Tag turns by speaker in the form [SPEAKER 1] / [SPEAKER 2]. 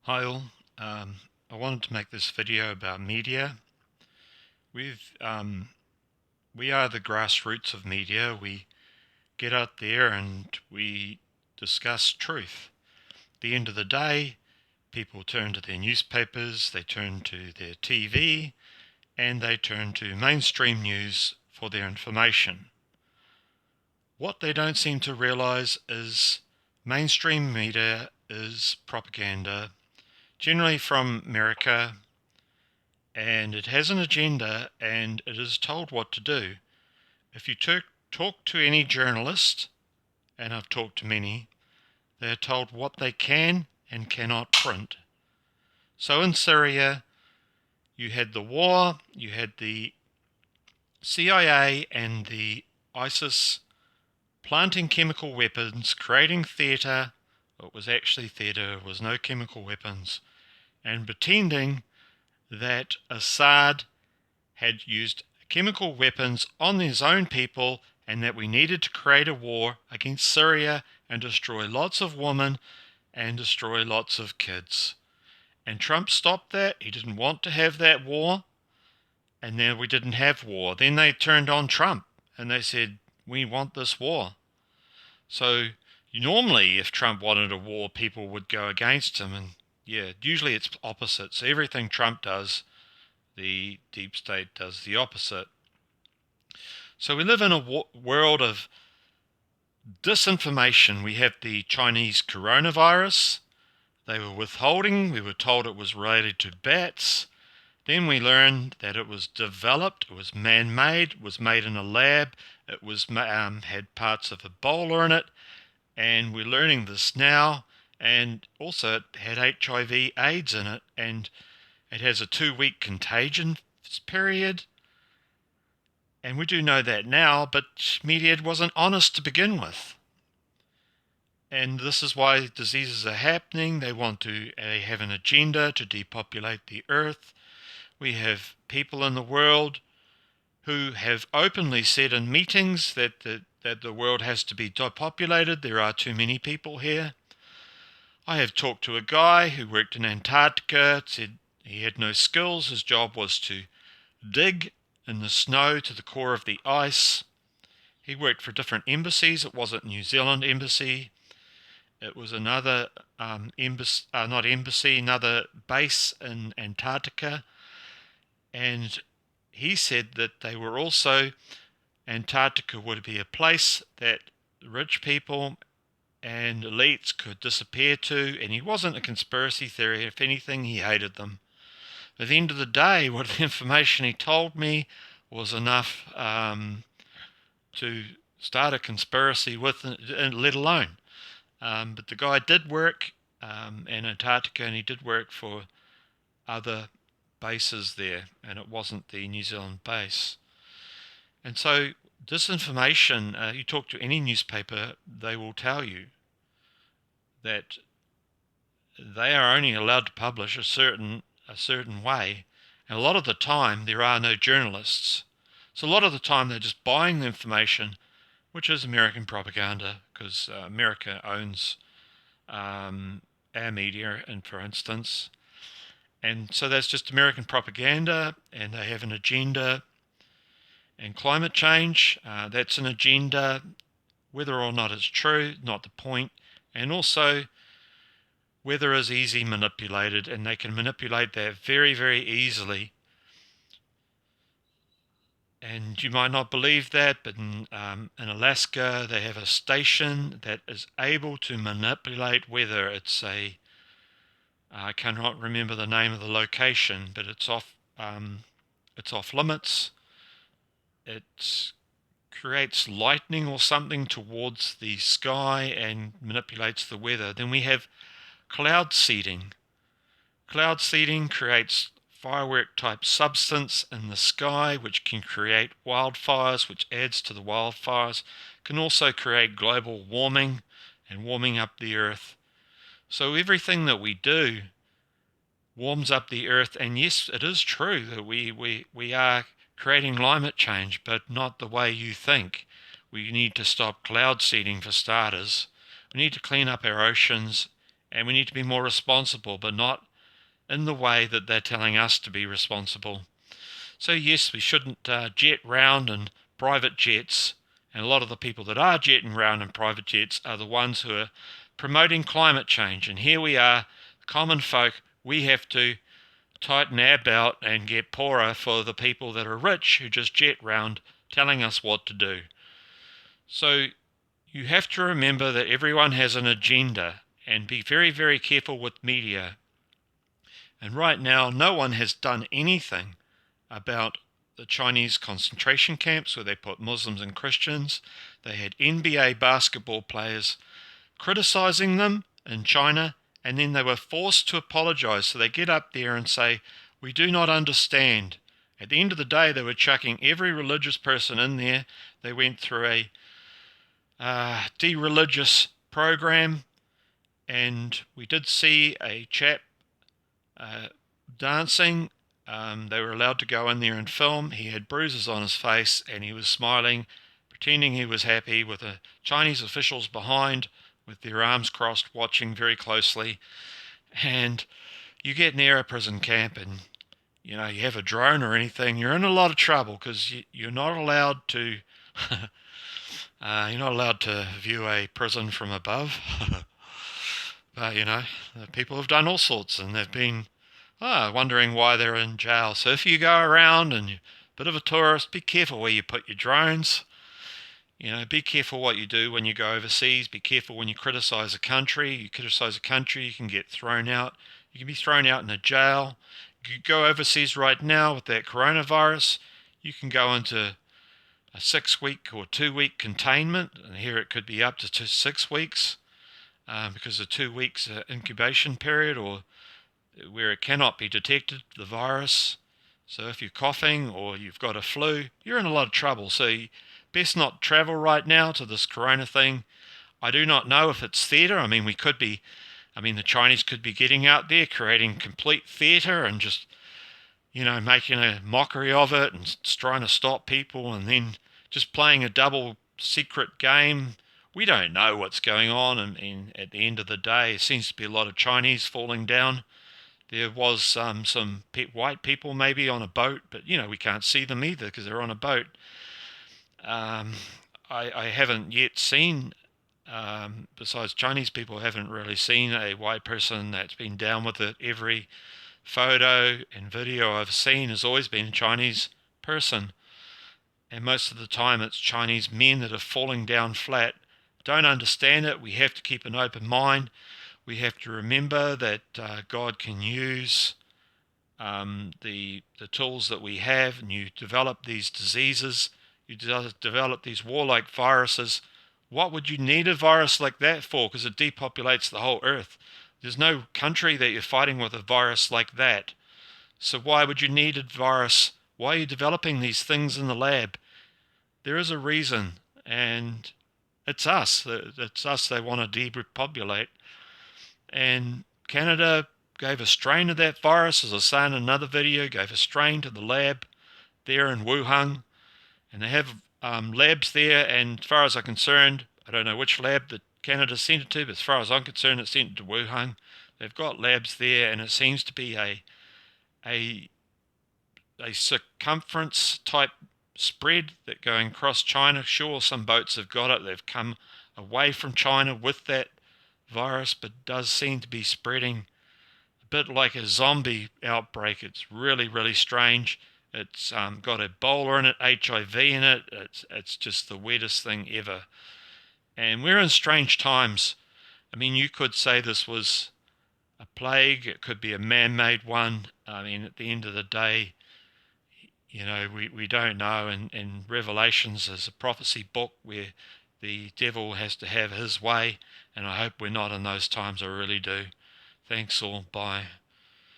[SPEAKER 1] Hi all. I wanted to make this video about media. We've we are the grassroots of media. We get out there and we discuss truth. At the end of the day, people turn to their newspapers, they turn to their TV, and they turn to mainstream news for their information. What they don't seem to realize is mainstream media is propaganda, generally from America, and it has an agenda and it is told what to do. If you talk to any journalist, and I've talked to many, they are told what they can and cannot print. So in Syria, you had the war, you had the CIA and the ISIS planting chemical weapons, creating theatre. It was actually theatre, it was no chemical weapons, and pretending that Assad had used chemical weapons on his own people and that we needed to create a war against Syria and destroy lots of women and destroy lots of kids. And Trump stopped that. He didn't want to have that war. And then we didn't have war. Then they turned on Trump and they said, we want this war. So normally if Trump wanted a war, people would go against him. And yeah, usually it's opposite. So everything Trump does, the deep state does the opposite. So we live in a world of disinformation. We have the Chinese coronavirus. They were withholding. We were told it was related to bats. Then we learned that it was developed. It was man-made. It was made in a lab. It was had parts of Ebola in it. And we're learning this now. And also it had HIV/AIDS in it. And it has a 2-week contagion period. And we do know that now, but media wasn't honest to begin with. And this is why diseases are happening. They want to have an agenda to depopulate the earth. We have people in the world who have openly said in meetings that the world has to be depopulated. There are too many people here. I have talked to a guy who worked in Antarctica, said he had no skills. His job was to dig in the snow to the core of the ice. He worked for different embassies. It wasn't New Zealand embassy. It was another another base in Antarctica. And he said that they were also, Antarctica would be a place that rich people and elites could disappear to. And he wasn't a conspiracy theory. If anything, he hated them. At the end of the day, what the information he told me was enough to start a conspiracy with, let alone. But the guy did work in Antarctica, and he did work for other bases there, and it wasn't the New Zealand base. And so disinformation, you talk to any newspaper, they will tell you that they are only allowed to publish a certain way, and a lot of the time there are no journalists. So a lot of the time they're just buying the information, which is American propaganda, because America owns our media, and for instance, and so that's just American propaganda, and they have an agenda. And climate change, that's an agenda, whether or not it's true, not the point. And also weather is easy manipulated, and they can manipulate that very, very easily. And you might not believe that, but in Alaska, they have a station that is able to manipulate weather. It's I cannot remember the name of the location, but it's off limits. It creates lightning or something towards the sky and manipulates the weather. Then we have cloud seeding. Cloud seeding creates firework type substance in the sky, which can create wildfires, which adds to the wildfires, can also create global warming and warming up the earth. So everything that we do warms up the earth. And yes, it is true that we are creating climate change, but not the way you think. We need to stop cloud seeding for starters. We need to clean up our oceans and we need to be more responsible, but not in the way that they're telling us to be responsible. So yes, we shouldn't jet round in private jets, and a lot of the people that are jetting round in private jets are the ones who are promoting climate change. And here we are, common folk, we have to tighten our belt and get poorer for the people that are rich who just jet round telling us what to do. So you have to remember that everyone has an agenda, and be very, very careful with media. And right now, no one has done anything about the Chinese concentration camps where they put Muslims and Christians. They had NBA basketball players criticizing them in China, and then they were forced to apologize. So they get up there and say, "We do not understand." At the end of the day, they were chucking every religious person in there. They went through a de-religious program, and we did see a chap dancing. They were allowed to go in there and film. He had bruises on his face, and he was smiling, pretending he was happy, with the Chinese officials behind with their arms crossed, watching very closely. And you get near a prison camp and you have a drone or anything, you're in a lot of trouble, because you're not allowed to view a prison from above. But people have done all sorts, and they've been wondering why they're in jail. So if you go around and you're a bit of a tourist, be careful where you put your drones. Be careful what you do when you go overseas. Be careful when you criticize a country. You criticize a country, you can get thrown out. You can be thrown out in a jail. You go overseas right now with that coronavirus, you can go into a 6-week or 2-week containment, and here it could be up to 6 weeks, because of 2 weeks incubation period, or where it cannot be detected, the virus. So if you're coughing or you've got a flu, you're in a lot of trouble. So you best not travel right now to this corona thing. I do not know if it's theatre. The Chinese could be getting out there creating complete theatre and just making a mockery of it and trying to stop people, and then just playing a double secret game. We don't know what's going on, and at the end of the day, it seems to be a lot of Chinese falling down. There was some white people maybe on a boat, but we can't see them either because they're on a boat. I haven't yet seen, besides Chinese people, I haven't really seen a white person that's been down with it. Every photo and video I've seen has always been a Chinese person, and most of the time it's Chinese men that are falling down flat. Don't understand it. We have to keep an open mind. We have to remember that God can use the tools that we have, and you develop these diseases, you develop these warlike viruses. What would you need a virus like that for? Because it depopulates the whole earth. There's no country that you're fighting with a virus like that. So why would you need a virus? Why are you developing these things in the lab? There is a reason, and it's us. It's us they want to depopulate. And Canada gave a strain of that virus, as I say in another video, gave a strain to the lab there in Wuhan. And they have labs there, and as far as I'm concerned, I don't know which lab that Canada sent it to, but as far as I'm concerned, it sent it to Wuhan. They've got labs there, and it seems to be a circumference type spread that going across China. Sure, some boats have got it. They've come away from China with that virus, but it does seem to be spreading a bit like a zombie outbreak. It's really, really strange. It's got Ebola in it, HIV in it. It's just the weirdest thing ever. And we're in strange times. You could say this was a plague. It could be a man-made one. At the end of the day, we don't know. And Revelations is a prophecy book where the devil has to have his way. And I hope we're not in those times. I really do. Thanks all. Bye.